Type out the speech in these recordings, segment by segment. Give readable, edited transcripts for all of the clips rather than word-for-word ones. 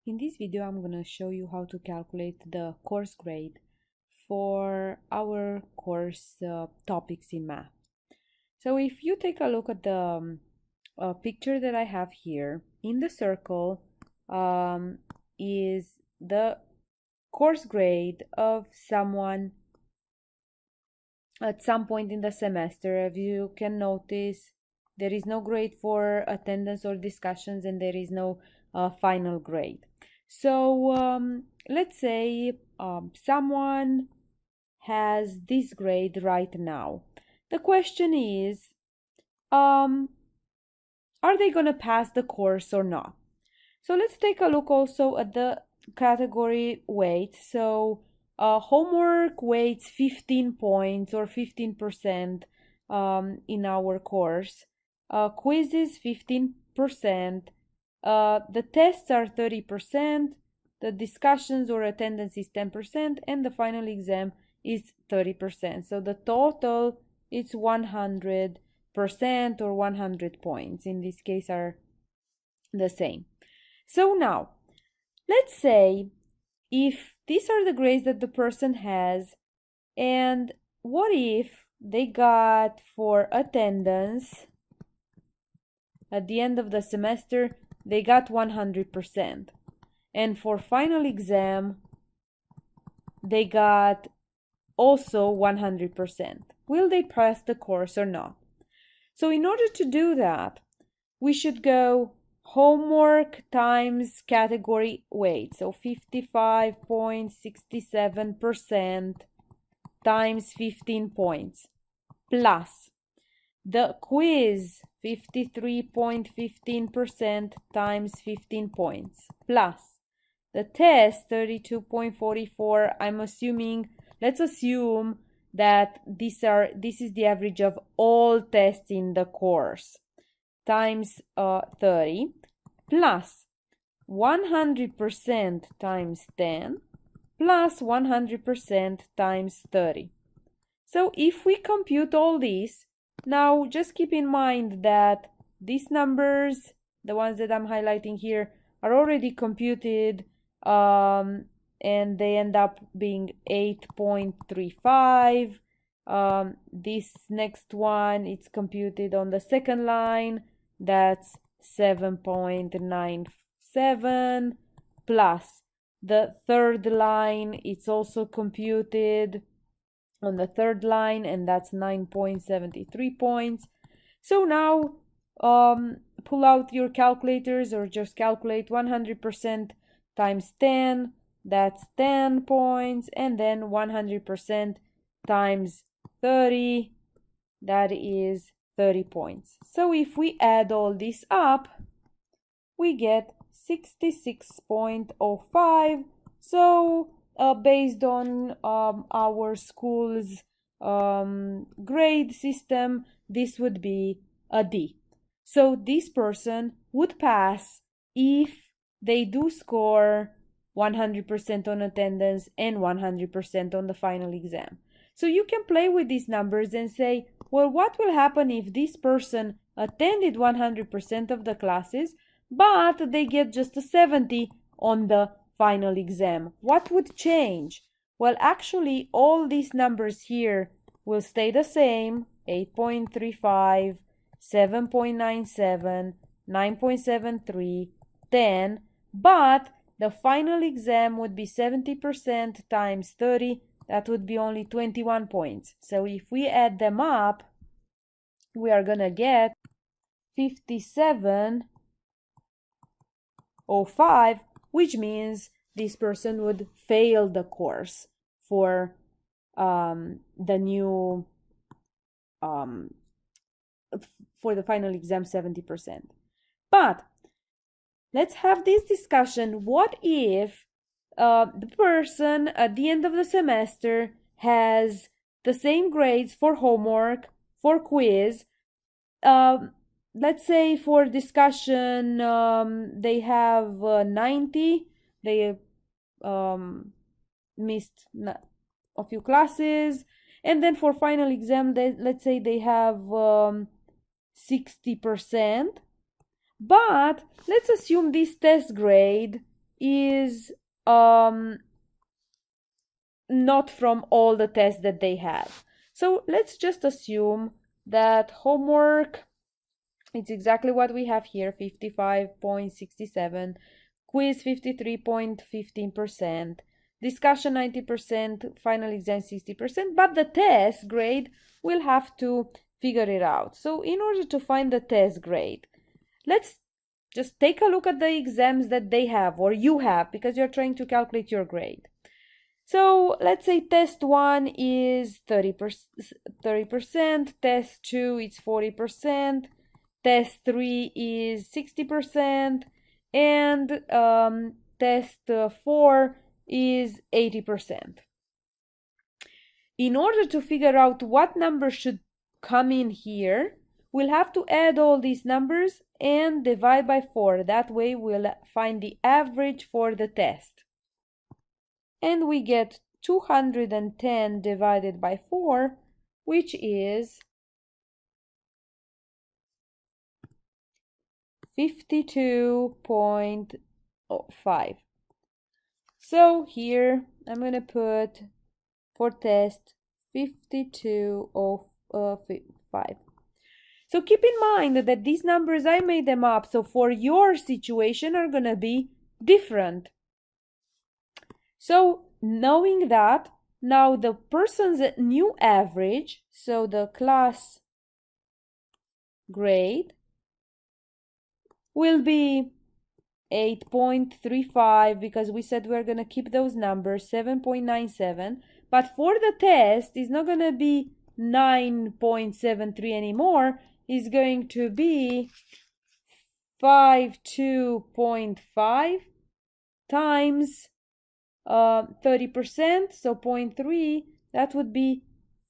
In this video, I'm going to show you how to calculate the course grade for our course topics in math. So if you take a look at the picture that I have here, in the circle is the course grade of someone at some point in the semester. As you can notice, there is no grade for attendance or discussions, and there is no final grade. So let's say someone has this grade right now. The question is, are they going to pass the course or not? So let's take a look also at the category weight. So homework weights 15 points or 15% in our course. Quizzes 15%. The tests are 30%. The discussions or attendance is 10%, and the final exam is 30%. So the total is 100% or 100 points. In this case are the same. So now, let's say if these are the grades that the person has, and what if they got for attendance at the end of the semester, they got 100%. And for final exam, they got also 100%. Will they pass the course or not? So in order to do that, we should go homework times category weight. So 55.67% times 15 points plus the quiz 53.15% times 15 points plus the test 32.44. Let's assume that this is the average of all tests in the course, times 30 plus 100% times 10 plus 100% times 30. So if we compute all these, now just keep in mind that these numbers, the ones that I'm highlighting here, are already computed and they end up being 8.35. This next one, it's computed on the second line, that's 7.97 plus the third line, it's also computed on the third line, and that's 9.73 points. So now pull out your calculators or just calculate 100% times 10, that's 10 points, and then 100% times 30, that is 30 points. So if we add all this up, we get 66.05. So based on our school's grade system, this would be a D. So this person would pass if they do score 100% on attendance and 100% on the final exam. So you can play with these numbers and say, well, what will happen if this person attended 100% of the classes, but they get just a 70 on the final exam? What would change? Well, actually, all these numbers here will stay the same: 8.35, 7.97, 9.73, 10, but the final exam would be 70% times 30. That would be only 21 points. So if we add them up, we are going to get 57.05, which means this person would fail the course for the new for the final exam 70%. But let's have this discussion. What if the person at the end of the semester has the same grades for homework, for quiz? Let's say for discussion they have 90. They missed a few classes, and then for final exam let's say they have 60%. But let's assume this test grade is not from all the tests that they have. So let's just assume that homework, it's exactly what we have here, 55.67, quiz 53.15%, discussion 90%, final exam 60%, but the test grade we'll have to figure it out. So in order to find the test grade, let's just take a look at the exams that they have or you have, because you're trying to calculate your grade. So let's say test 1 is 30%, test 2 is 40%, test 3 is 60%, and test 4 is 80%. In order to figure out what number should come in here, we'll have to add all these numbers and divide by 4. That way we'll find the average for the test. And we get 210 divided by 4, which is 52.5. So here I'm going to put for test 52.5. So keep in mind that these numbers, I made them up, so for your situation are going to be different. So knowing that, now the person's new average, so the class grade, will be 8.35, because we said we're going to keep those numbers, 7.97, but for the test it's not going to be 9.73 anymore, it's going to be 52.5 times 30%, so 0.3, that would be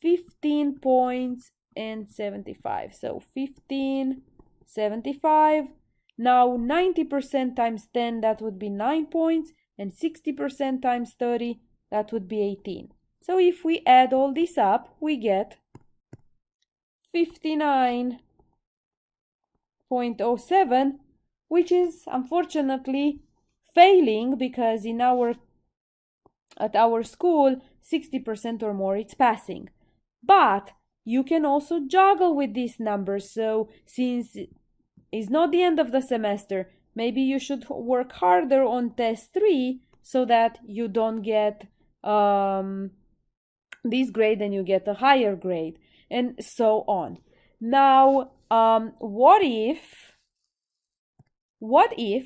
15 points and 75. So 15.75. Now 90% times 10, that would be 9 points, and 60% times 30, that would be 18. So if we add all this up, we get 59.07, which is unfortunately failing, because at our school 60% or more it's passing. But you can also juggle with these numbers. So since it's not the end of the semester, maybe you should work harder on test 3 so that you don't get this grade and you get a higher grade, and so on. Now what if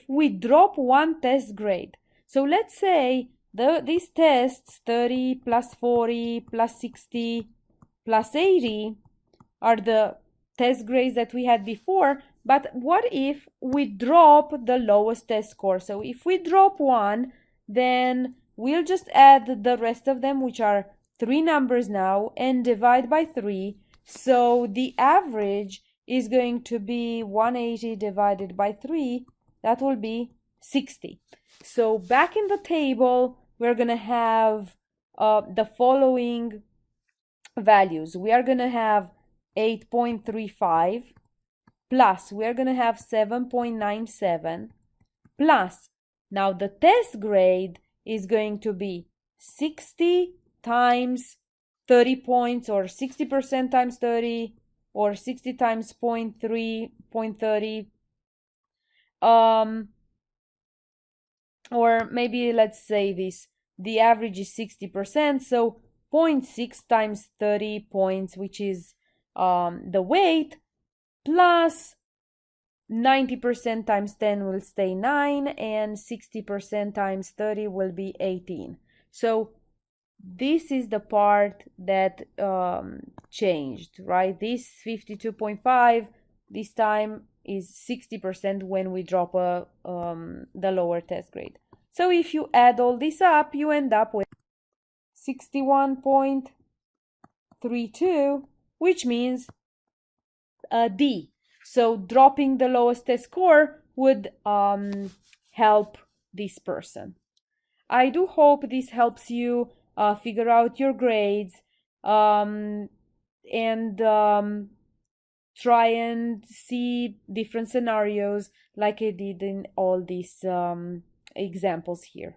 we drop one test grade? So let's say these tests, 30 plus 40 plus 60 plus 80, are the test grades that we had before, but what if we drop the lowest test score? So if we drop one, then we'll just add the rest of them, which are 3 numbers now, and divide by 3. So the average is going to be 180 divided by 3. That will be 60. So back in the table, we're going to have the following values. We are going to have 8.35 plus we are going to have 7.97 plus, now the test grade is going to be 60 times 30 points, or 60% times 30, or 60 times 0.30, or maybe let's say this, the average is 60%, so 0.6 times 30 points, which is the weight, plus 90% times 10 will stay 9, and 60% times 30 will be 18. So this is the part that changed, right? This 52.5 this time is 60% when we drop the lower test grade. So if you add all this up, you end up with 61.32, which means a D. So dropping the lowest test score would help this person. I do hope this helps you figure out your grades and try and see different scenarios like I did in all these examples here.